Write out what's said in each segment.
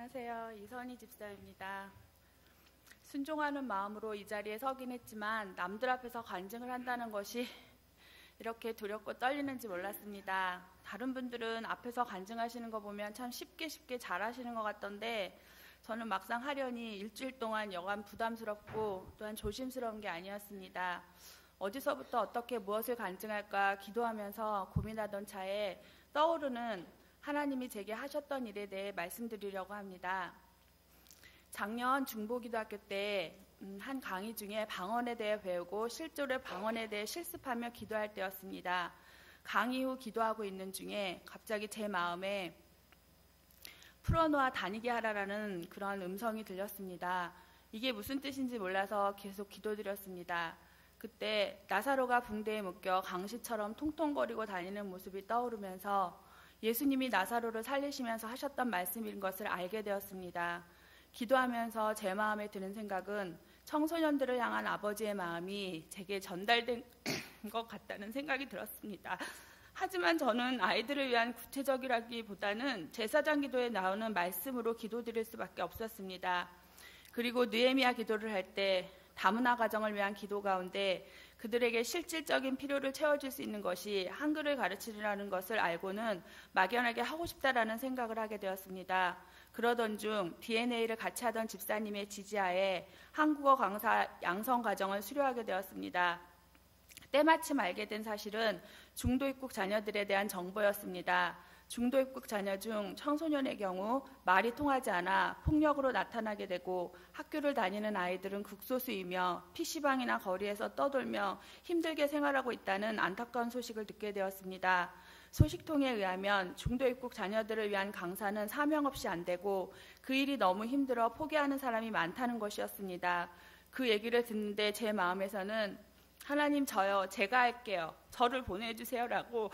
안녕하세요. 이선희 집사입니다. 순종하는 마음으로 이 자리에 서긴 했지만 남들 앞에서 간증을 한다는 것이 이렇게 두렵고 떨리는지 몰랐습니다. 다른 분들은 앞에서 간증하시는 거 보면 참 쉽게 잘하시는 것 같던데 저는 막상 하려니 일주일 동안 여간 부담스럽고 또한 조심스러운 게 아니었습니다. 어디서부터 어떻게 무엇을 간증할까 기도하면서 고민하던 차에 떠오르는 하나님이 제게 하셨던 일에 대해 말씀드리려고 합니다. 작년 중보기도학교 때 한 강의 중에 방언에 대해 배우고 실제로 방언에 대해 실습하며 기도할 때였습니다. 강의 후 기도하고 있는 중에 갑자기 제 마음에 풀어놓아 다니게 하라라는 그런 음성이 들렸습니다. 이게 무슨 뜻인지 몰라서 계속 기도드렸습니다. 그때 나사로가 붕대에 묶여 강시처럼 통통거리고 다니는 모습이 떠오르면서 예수님이 나사로를 살리시면서 하셨던 말씀인 것을 알게 되었습니다. 기도하면서 제 마음에 드는 생각은 청소년들을 향한 아버지의 마음이 제게 전달된 것 같다는 생각이 들었습니다. 하지만 저는 아이들을 위한 구체적이라기보다는 제사장 기도에 나오는 말씀으로 기도드릴 수밖에 없었습니다. 그리고 느헤미야 기도를 할 때 다문화 가정을 위한 기도 가운데 그들에게 실질적인 필요를 채워줄 수 있는 것이 한글을 가르치려는 것을 알고는 막연하게 하고 싶다라는 생각을 하게 되었습니다. 그러던 중 DNA를 같이 하던 집사님의 지지하에 한국어 강사 양성 과정을 수료하게 되었습니다. 때마침 알게 된 사실은 중도 입국 자녀들에 대한 정보였습니다. 중도 입국 자녀 중 청소년의 경우 말이 통하지 않아 폭력으로 나타나게 되고 학교를 다니는 아이들은 극소수이며 PC방이나 거리에서 떠돌며 힘들게 생활하고 있다는 안타까운 소식을 듣게 되었습니다. 소식통에 의하면 중도 입국 자녀들을 위한 강사는 사명 없이 안 되고 그 일이 너무 힘들어 포기하는 사람이 많다는 것이었습니다. 그 얘기를 듣는데 제 마음에서는 하나님 저요, 제가 할게요. 저를 보내주세요라고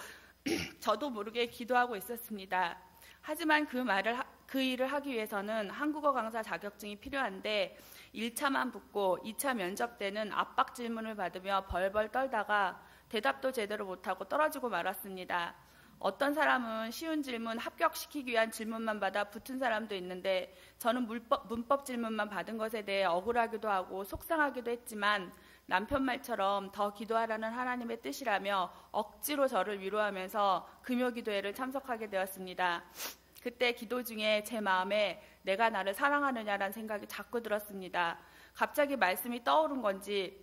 저도 모르게 기도하고 있었습니다. 하지만 그 일을 하기 위해서는 한국어 강사 자격증이 필요한데 1차만 붙고 2차 면접 때는 압박 질문을 받으며 벌벌 떨다가 대답도 제대로 못하고 떨어지고 말았습니다. 어떤 사람은 쉬운 질문 합격시키기 위한 질문만 받아 붙은 사람도 있는데 저는 문법 질문만 받은 것에 대해 억울하기도 하고 속상하기도 했지만 남편 말처럼 더 기도하라는 하나님의 뜻이라며 억지로 저를 위로하면서 금요기도회를 참석하게 되었습니다. 그때 기도 중에 제 마음에 내가 나를 사랑하느냐라는 생각이 자꾸 들었습니다. 갑자기 말씀이 떠오른 건지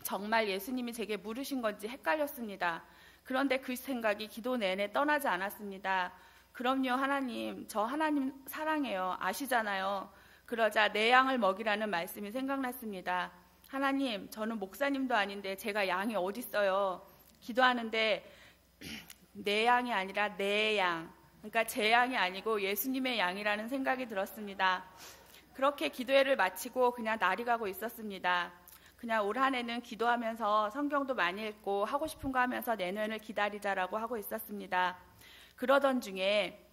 정말 예수님이 제게 물으신 건지 헷갈렸습니다. 그런데 그 생각이 기도 내내 떠나지 않았습니다. 그럼요 하나님, 저 하나님 사랑해요. 아시잖아요. 그러자 내 양을 먹이라는 말씀이 생각났습니다. 하나님, 저는 목사님도 아닌데 제가 양이 어딨어요. 기도하는데 내 양이 아니라 내 양, 그러니까 제 양이 아니고 예수님의 양이라는 생각이 들었습니다. 그렇게 기도회를 마치고 그냥 날이 가고 있었습니다. 그냥 올 한 해는 기도하면서 성경도 많이 읽고 하고 싶은 거 하면서 내년을 기다리자라고 하고 있었습니다. 그러던 중에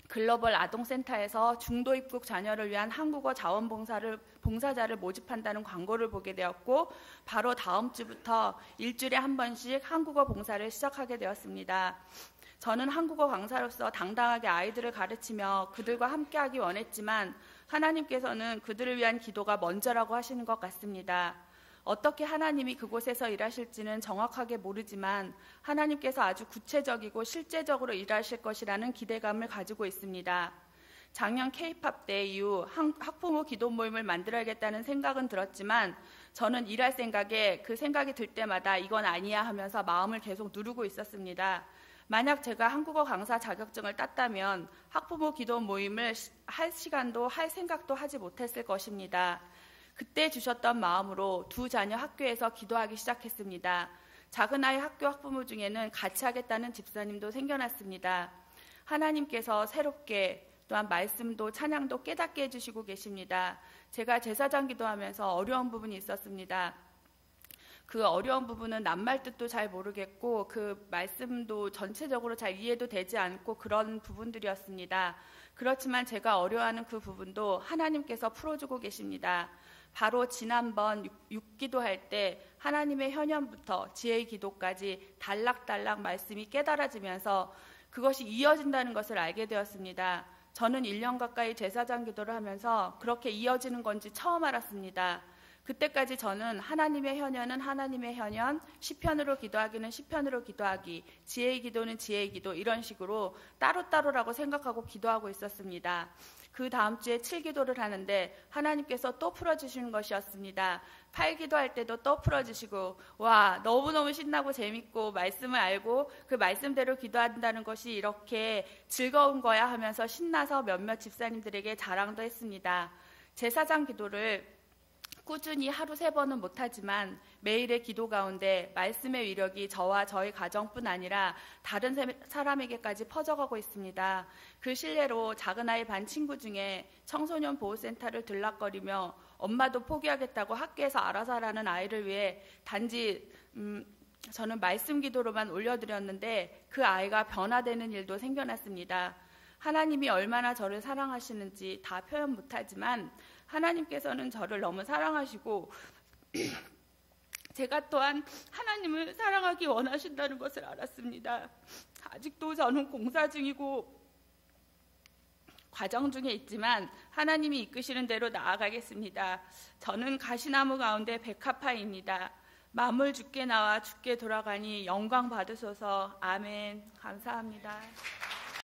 글로벌 아동센터에서 중도 입국 자녀를 위한 한국어 자원봉사자를 모집한다는 광고를 보게 되었고 바로 다음 주부터 일주일에 한 번씩 한국어 봉사를 시작하게 되었습니다. 저는 한국어 강사로서 당당하게 아이들을 가르치며 그들과 함께하기 원했지만 하나님께서는 그들을 위한 기도가 먼저라고 하시는 것 같습니다. 어떻게 하나님이 그곳에서 일하실지는 정확하게 모르지만 하나님께서 아주 구체적이고 실제적으로 일하실 것이라는 기대감을 가지고 있습니다. 작년 K-팝 때 이후 학부모 기도 모임을 만들어야겠다는 생각은 들었지만 저는 일할 생각에 그 생각이 들 때마다 이건 아니야 하면서 마음을 계속 누르고 있었습니다. 만약 제가 한국어 강사 자격증을 땄다면 학부모 기도 모임을 할 시간도 할 생각도 하지 못했을 것입니다. 그때 주셨던 마음으로 두 자녀 학교에서 기도하기 시작했습니다. 작은 아이 학교 학부모 중에는 같이 하겠다는 집사님도 생겨났습니다. 하나님께서 새롭게 또한 말씀도 찬양도 깨닫게 해주시고 계십니다. 제가 제사장 기도하면서 어려운 부분이 있었습니다. 그 어려운 부분은 낱말 뜻도 잘 모르겠고 그 말씀도 전체적으로 잘 이해도 되지 않고 그런 부분들이었습니다. 그렇지만 제가 어려워하는 그 부분도 하나님께서 풀어주고 계십니다. 바로 지난번 6기도 할 때 하나님의 현현부터 지혜의 기도까지 달락달락 말씀이 깨달아지면서 그것이 이어진다는 것을 알게 되었습니다. 저는 1년 가까이 제사장 기도를 하면서 그렇게 이어지는 건지 처음 알았습니다. 그때까지 저는 하나님의 현현은 하나님의 현현, 시편으로 기도하기는 시편으로 기도하기, 지혜의 기도는 지혜의 기도 이런 식으로 따로따로라고 생각하고 기도하고 있었습니다. 그 다음 주에 7기도를 하는데 하나님께서 또 풀어주시는 것이었습니다. 8기도할 때도 또 풀어주시고 와 너무너무 신나고 재밌고 말씀을 알고 그 말씀대로 기도한다는 것이 이렇게 즐거운 거야 하면서 신나서 몇몇 집사님들에게 자랑도 했습니다. 제사장 기도를 꾸준히 하루 3번은 못하지만 매일의 기도 가운데 말씀의 위력이 저와 저희 가정뿐 아니라 다른 사람에게까지 퍼져가고 있습니다. 그 실례로 작은아이 반 친구 중에 청소년 보호센터를 들락거리며 엄마도 포기하겠다고 학교에서 알아서 하라는 아이를 위해 단지 저는 말씀 기도로만 올려드렸는데 그 아이가 변화되는 일도 생겨났습니다. 하나님이 얼마나 저를 사랑하시는지 다 표현 못하지만 하나님께서는 저를 너무 사랑하시고 제가 또한 하나님을 사랑하기 원하신다는 것을 알았습니다. 아직도 저는 공사 중이고 과정 중에 있지만 하나님이 이끄시는 대로 나아가겠습니다. 저는 가시나무 가운데 백합화입니다. 만물 주께 나와 주께 돌아가니 영광 받으소서. 아멘. 감사합니다.